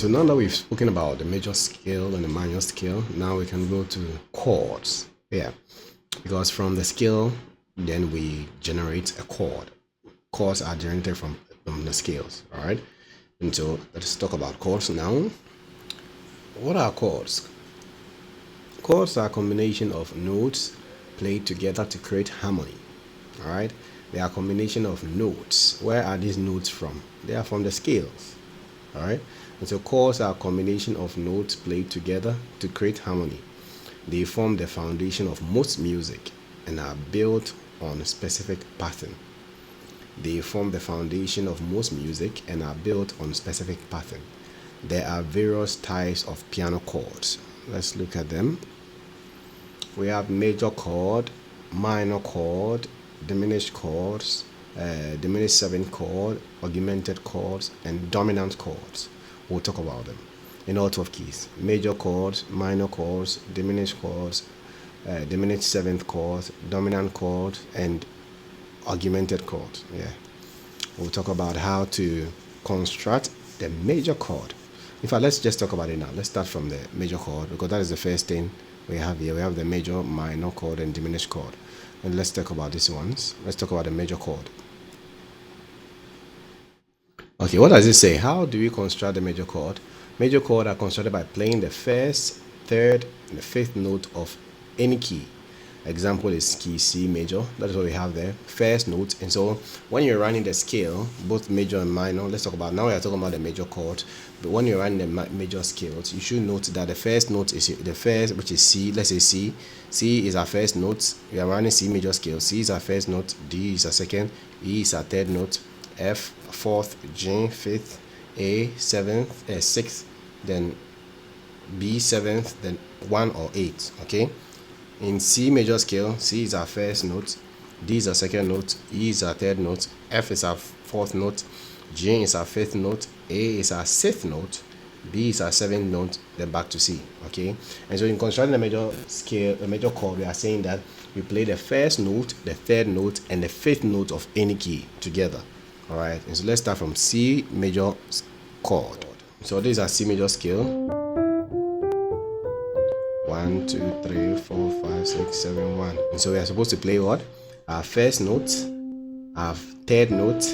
so now that we've spoken about the major scale and the minor scale, now we can go to chords. Yeah, because from the scale, then we generate a chord. Chords are generated from the scales. All right, and so let's talk about chords now. What are chords? Chords are a combination of notes played together to create harmony. All right, they are a combination of notes. Where are these notes from? They are from the scales. All right, and so chords are a combination of notes played together to create harmony. They form the foundation of most music and are built on a specific pattern. They form the foundation of most music and are built on specific pattern. There are various types of piano chords. Let's look at them. We have major chord, minor chord, diminished chords, diminished seventh chord, augmented chords, and dominant chords. We'll talk about them in all 12 keys. Major chords, minor chords, diminished chords, diminished seventh chords, dominant chords, and augmented chords. Yeah, we'll talk about how to construct the major chord. In fact, let's just talk about it now. Let's start from the major chord because that is the first thing we have here. We have the major, minor chord, and diminished chord. And let's talk about these ones. Let's talk about the major chord. Okay, what does it say? How do we construct the major chord? Major chord are constructed by playing the first, third, and the fifth note of any key. Example is key C major. That is what we have there. First note. And so when you're running the scale, both major and minor, let's talk about now. We are talking about the major chord. But when you're running the major scales, you should note that the first note is the first, which is C. Let's say C. C is our first note. We are running C major scale. C is our first note. D is our second. E is our third note. F fourth. G fifth. A seventh. Sixth. Then B seventh. Then 1 or 8. Okay. In C major scale, C is our first note, D is our second note, E is our third note, F is our fourth note, G is our fifth note, A is our sixth note, B is our seventh note, then back to C. Okay, and so in constructing the major scale, the major chord, we are saying that we play the first note, the third note, and the fifth note of any key together. All right, and so let's start from C major chord. So this is our C major scale. 1, 2, 3, 4, 5, 6, 7, 1. And so we are supposed to play what? Our first note, our third note,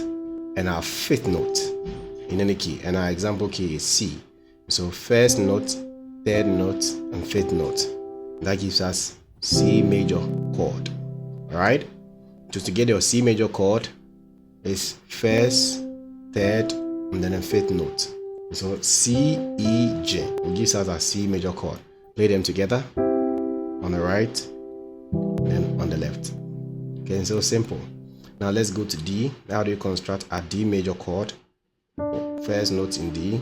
and our fifth note in any key. And our example key is C. So first note, third note, and fifth note. That gives us C major chord. Alright? So to get your C major chord is first, third, and then a fifth note. So C, E, G. It gives us our C major chord. Play them together on the right and on the left. Okay, so simple. Now let's go to D. How do you construct a D major chord? First note in D,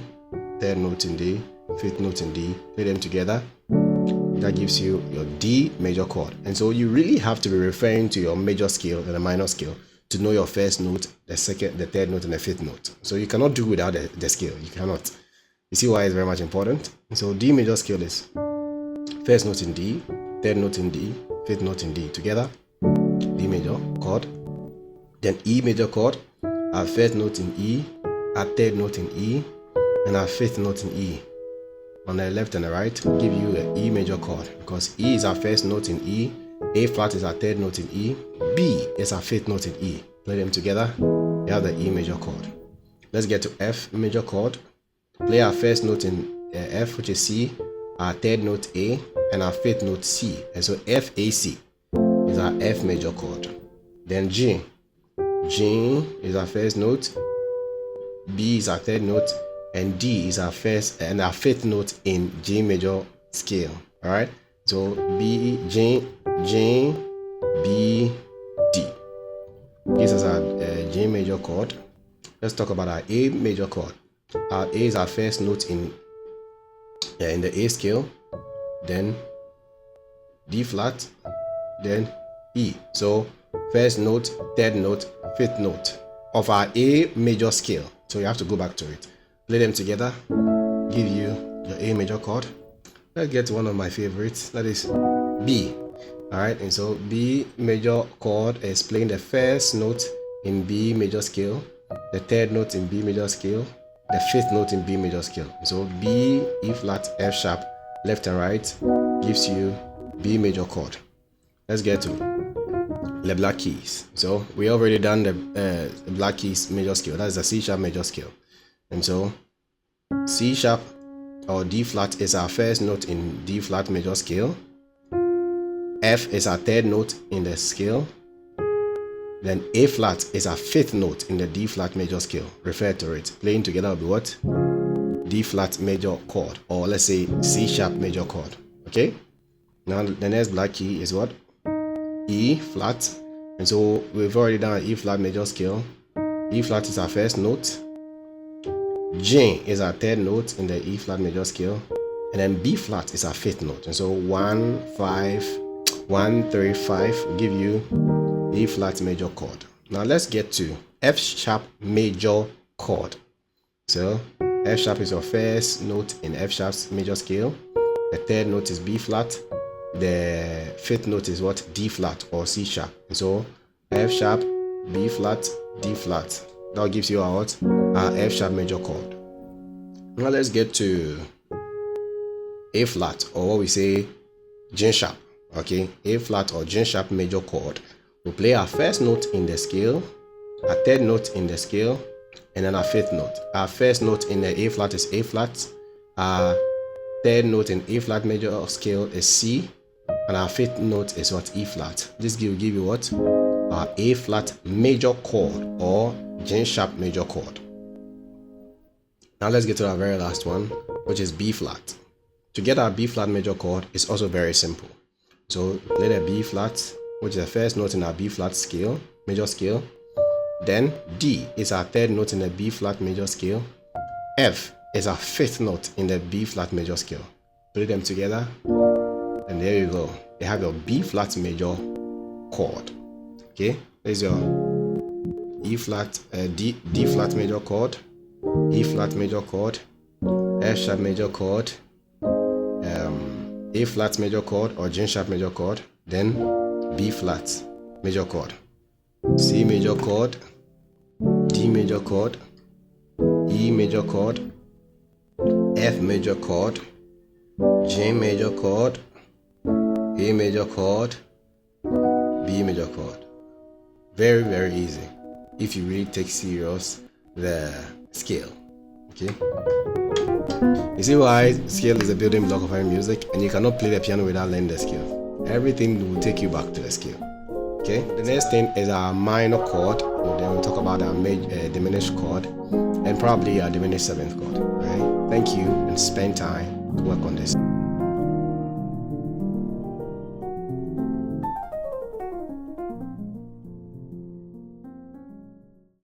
third note in D, fifth note in D. Play them together. That gives you your D major chord. And so you really have to be referring to your major scale and the minor scale to know your first note, the second, the third note, and the fifth note. So you cannot do without the scale. You cannot. You see why it's very much important? So D major scale is first note in D, third note in D, fifth note in D together, D major chord, then E major chord, our first note in E, our third note in E, and our fifth note in E. On the left and the right, give you an E major chord because E is our first note in E, A flat is our third note in E, B is our fifth note in E. Play them together, you have the E major chord. Let's get to F major chord. Play our first note in F, which is C, our third note A, and our fifth note C. And so F, A, C is our F major chord. Then G. G is our first note, B is our third note, and D is our first and our fifth note in G major scale. All right. So B, G, G, B, D. This is our G major chord. Let's talk about our A major chord. Our A is our first note in the A scale, then D flat, then E. So first note, third note, fifth note of our A major scale. So you have to go back to it. Play them together, give you your A major chord. Let's get to one of my favorites, that is B. Alright, and so B major chord is playing the first note in B major scale, the third note in B major scale, the fifth note in B major scale. So B, E flat, F sharp, left and right gives you B major chord. Let's get to the black keys. So we already done the black keys major scale. That's the C sharp major scale. And so C sharp or D flat is our first note in D flat major scale. F is our third note in the scale. Then A flat is our fifth note in the D flat major scale. Refer to it. Playing together will be what? D flat major chord, or let's say C sharp major chord. Okay? Now the next black key is what? E flat. And so we've already done an E flat major scale. E flat is our first note. G is our third note in the E flat major scale. And then B flat is our fifth note. And so 1, 5, 1, 3, 5 will give you E flat major chord. Now let's get to F sharp major chord. So F sharp is your first note in F sharp's major scale. The third note is B flat. The fifth note is what? D flat or C sharp. And so F sharp, B flat, D flat. That gives you our what? Our F sharp major chord. Now let's get to A flat, or what we say G sharp. Okay, A flat or G sharp major chord. We'll play our first note in the scale, our third note in the scale, and then our fifth note. Our first note in the A flat is A flat. Our third note in A flat major scale is C, and our fifth note is what? E flat. This will give you what? Our A flat major chord or G sharp major chord. Now let's get to our very last one, which is B flat. To get our B flat major chord is also very simple. So play the B flat, which is the first note in our B flat scale, major scale. Then D is our third note in the B flat major scale. F is our fifth note in the B flat major scale. Play them together, and there you go. You have your B flat major chord. Okay, there's your E flat, D flat major chord, E flat major chord, F sharp major chord, A flat major chord or G sharp major chord, then B flat major chord, C major chord, D major chord, E major chord, F major chord, G major chord, A major chord, B major chord. Very, very easy if you really take serious the scale. Okay, you see why scale is a building block of any music, and you cannot play the piano without learning the scale. Everything will take you back to the scale. Okay, the next thing is our minor chord. Then we'll talk about our major diminished chord, and probably our diminished seventh chord. Right? Thank you, and spend time to work on this.